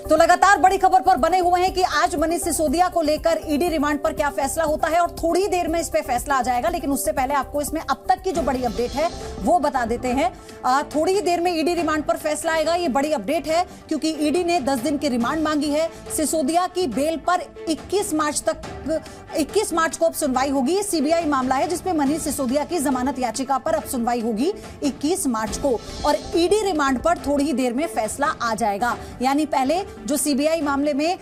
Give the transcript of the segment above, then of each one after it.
तो लगातार बड़ी खबर पर बने हुए हैं कि आज मनीष सिसोदिया को लेकर ईडी रिमांड पर क्या फैसला होता है और थोड़ी देर में इस पे फैसला आ जाएगा। लेकिन उससे पहले आपको इसमें अब तक की जो बड़ी अपडेट है वो बता देते हैं। थोड़ी ही देर में ईडी रिमांड पर फैसला आएगा। ये बड़ी अपडेट है क्योंकि ईडी ने 10 दिन की रिमांड मांगी है। सिसोदिया की बेल पर 21 मार्च को अब सुनवाई होगी। सीबीआई मामला है जिसमें मनीष सिसोदिया की जमानत याचिका पर अब सुनवाई होगी 21 मार्च को और ईडी रिमांड पर थोड़ी ही देर में फैसला आ जाएगा। यानी पहले जो सीबीआई मामले में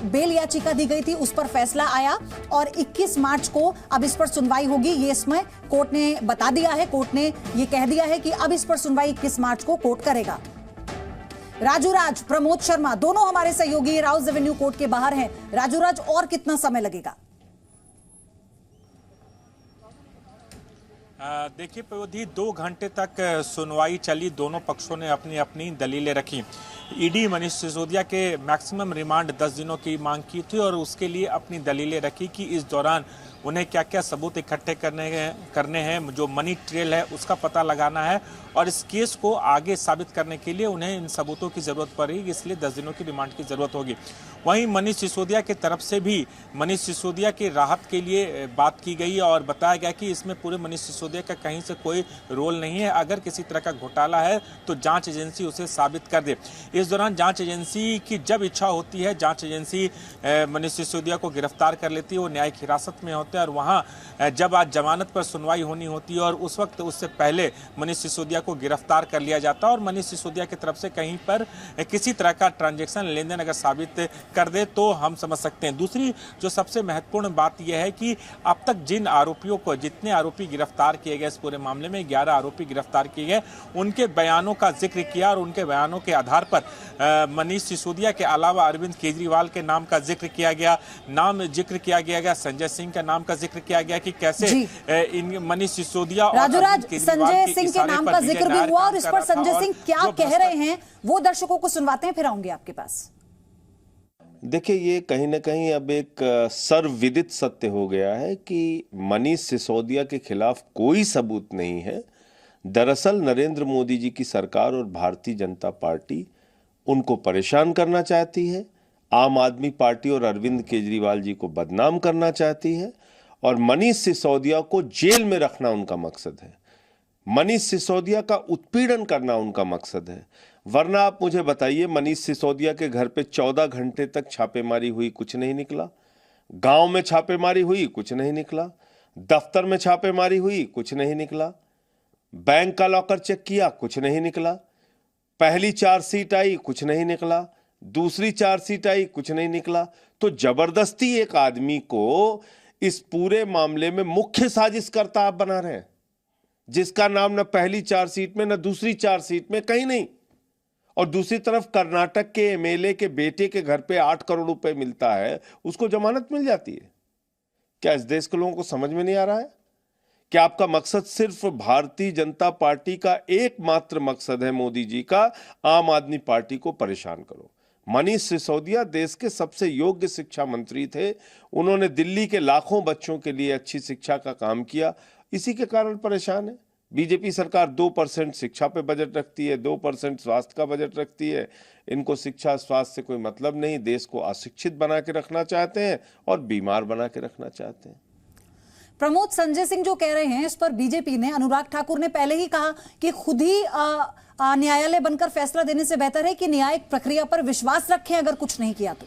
बेल याचिका दी गई थी उस पर फैसला आया और 21 मार्च को अब इस पर सुनवाई होगी। ये इसमें कोर्ट ने बता दिया है। कोर्ट ने ये कह दिया है कि अब इस पर सुनवाई 21 मार्च को कोर्ट करेगा। राजू राज, प्रमोद शर्मा दोनों हमारे सहयोगी राउज एवेन्यू कोर्ट के बाहर हैं। राजू राज, और कितना समय लगेगा? देखिए प्रवधि, 2 घंटे तक सुनवाई चली। दोनों पक्षों ने अपनी अपनी दलीलें रखी। ईडी मनीष सिसोदिया के मैक्सिमम रिमांड 10 दिनों की मांग की थी और उसके लिए अपनी दलीलें रखी कि इस दौरान उन्हें क्या क्या सबूत इकट्ठे करने हैं, जो मनी ट्रेल है उसका पता लगाना है और इस केस को आगे साबित करने के लिए उन्हें इन सबूतों की जरूरत पड़ेगी, इसलिए 10 दिनों की रिमांड की जरूरत होगी। वहीं मनीष सिसोदिया की तरफ से भी मनीष सिसोदिया की राहत के लिए बात की गई और बताया गया कि इसमें पूरे मनीष सिसोदिया का कहीं से कोई रोल नहीं है। अगर किसी तरह का घोटाला है तो जांच एजेंसी उसे साबित कर दे। इस दौरान जांच एजेंसी की जब इच्छा होती है, जांच एजेंसी मनीष सिसोदिया को गिरफ्तार कर लेती है। वो न्यायिक हिरासत में होते हैं और वहां जब आज जमानत पर सुनवाई होनी होती है और उस वक्त उससे पहले मनीष सिसोदिया को गिरफ्तार कर लिया जाता है और मनीष सिसोदिया की तरफ से कहीं पर किसी तरह का ट्रांजैक्शन, लेन देन अगर साबित कर दे तो हम समझ सकते हैं। दूसरी जो सबसे महत्वपूर्ण बात यह है कि अब तक जिन आरोपियों को, जितने आरोपी गिरफ्तार किए गए इस पूरे मामले में 11 आरोपी गिरफ्तार किए गए, उनके बयानों का जिक्र किया और उनके बयानों के आधार पर मनीष सिसोदिया के अलावा अरविंद केजरीवाल के नाम का जिक्र किया गया, संजय सिंह का नाम का जिक्र किया गया कि कैसे इन मनीष सिसोदिया और संजय सिंह के नाम का जिक्र भी हुआ और इस पर संजय सिंह क्या कह रहे हैं वो दर्शकों को सुनवाते हैं, फिर आऊंगे आपके पास। देखिए, ये कहीं ना कहीं अब एक सर्वविदित सत्य हो गया है कि मनीष सिसोदिया के खिलाफ कोई सबूत नहीं है। दरअसल नरेंद्र मोदी जी की सरकार और भारतीय जनता पार्टी उनको परेशान करना चाहती है, आम आदमी पार्टी और अरविंद केजरीवाल जी को बदनाम करना चाहती है और मनीष सिसोदिया को जेल में रखना उनका मकसद है। मनीष सिसोदिया का उत्पीड़न करना उनका मकसद है। वरना आप मुझे बताइए, मनीष सिसोदिया के घर पे 14 घंटे तक छापेमारी हुई, कुछ नहीं निकला। गांव में छापेमारी हुई, कुछ नहीं निकला। दफ्तर में छापेमारी हुई, कुछ नहीं निकला। बैंक का लॉकर चेक किया, कुछ नहीं निकला। पहली चार्जशीट आई, कुछ नहीं निकला। दूसरी चार्जशीट आई, कुछ नहीं निकला। तो जबरदस्ती एक आदमी को इस पूरे मामले में मुख्य साजिशकर्ता आप बना रहे हैं, जिसका नाम न पहली चार्जशीट में न दूसरी चार्जशीट में कहीं नहीं। और दूसरी तरफ कर्नाटक के एमएलए के बेटे के घर पे 8 करोड़ रुपए मिलता है, उसको जमानत मिल जाती है। क्या इस देश के लोगों को समझ में नहीं आ रहा है कि आपका मकसद सिर्फ भारतीय जनता पार्टी का एकमात्र मकसद है, मोदी जी का, आम आदमी पार्टी को परेशान करो। मनीष सिसोदिया देश के सबसे योग्य शिक्षा मंत्री थे। उन्होंने दिल्ली के लाखों बच्चों के लिए अच्छी शिक्षा का काम किया, इसी के कारण परेशान है। बीजेपी सरकार 2% शिक्षा पे बजट रखती है, 2% स्वास्थ्य का बजट रखती है। इनको शिक्षा स्वास्थ्य से कोई मतलब नहीं। देश को अशिक्षित बना के रखना चाहते हैं और बीमार बना के रखना चाहते हैं। प्रमोद, संजय सिंह जो कह रहे हैं इस पर बीजेपी ने, अनुराग ठाकुर ने पहले ही कहा कि खुद ही न्यायालय बनकर फैसला देने से बेहतर है कि न्यायिक प्रक्रिया पर विश्वास रखें अगर कुछ नहीं किया तो।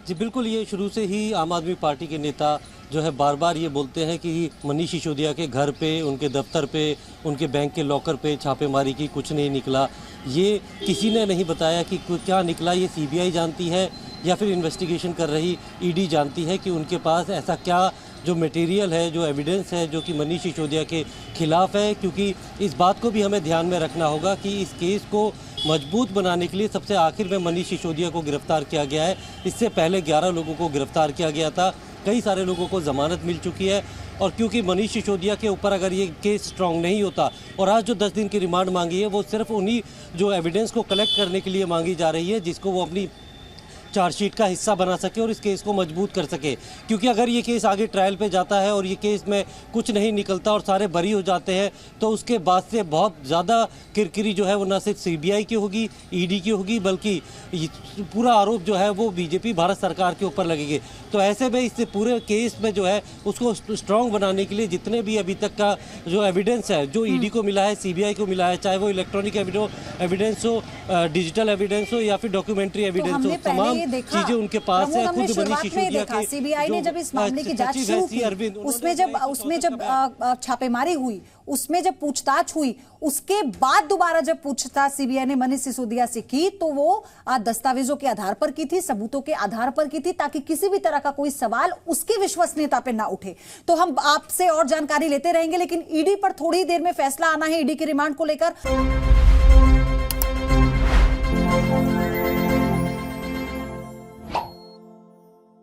जी बिल्कुल, ये शुरू से ही आम आदमी पार्टी के नेता जो है बार बार ये बोलते हैं कि मनीष सिसोदिया के घर पे, उनके दफ्तर पे, उनके बैंक के लॉकर पे छापेमारी की, कुछ नहीं निकला। ये किसी ने नहीं बताया कि क्या निकला। ये सीबीआई जानती है या फिर इन्वेस्टिगेशन कर रही ईडी जानती है कि उनके पास ऐसा क्या जो मटेरियल है, जो एविडेंस है, जो कि मनीष सिसोदिया के खिलाफ है। क्योंकि इस बात को भी हमें ध्यान में रखना होगा कि इस केस को मजबूत बनाने के लिए सबसे आखिर में मनीष सिसोदिया को गिरफ्तार किया गया है। इससे पहले 11 लोगों को गिरफ्तार किया गया था, कई सारे लोगों को जमानत मिल चुकी है। और क्योंकि मनीष सिसोदिया के ऊपर अगर ये केस स्ट्रांग नहीं होता और आज जो 10 दिन की रिमांड मांगी है वो सिर्फ उन्हीं जो एविडेंस को कलेक्ट करने के लिए मांगी जा रही है जिसको वो अपनी चार्जशीट का हिस्सा बना सके और इस केस को मजबूत कर सके। क्योंकि अगर ये केस आगे ट्रायल पे जाता है और ये केस में कुछ नहीं निकलता और सारे बरी हो जाते हैं, तो उसके बाद से बहुत ज़्यादा किरकिरी जो है वो न सिर्फ सीबीआई की होगी, ईडी की होगी, बल्कि पूरा आरोप जो है वो बीजेपी भारत सरकार के ऊपर लगेगी। तो ऐसे में इस पूरे केस में जो है उसको स्ट्रॉन्ग बनाने के लिए जितने भी अभी तक का जो एविडेंस है, जो ईडी को मिला है, सीबीआई को मिला है, चाहे वो इलेक्ट्रॉनिक एविडेंस हो, डिजिटल एविडेंस हो या फिर डॉक्यूमेंट्री एविडेंस हो, तमाम चीजें उनके पास है। खुद मनीष सिसोदिया के सीबीआई ने जब इस मामले की जांच शुरू की, उसमें जब छापेमारी हुई, उसमें जब पूछताछ हुई, उसके बाद दोबारा जब पूछताछ सीबीआई ने मनीष सिसोदिया से की, तो वो दस्तावेजों के आधार पर की थी, सबूतों के आधार पर की थी, ताकि किसी भी तरह का कोई सवाल उसकी विश्वसनीयता पे ना उठे। तो हम आपसे और जानकारी लेते रहेंगे, लेकिन ईडी पर थोड़ी देर में फैसला आना है, ईडी के रिमांड को लेकर।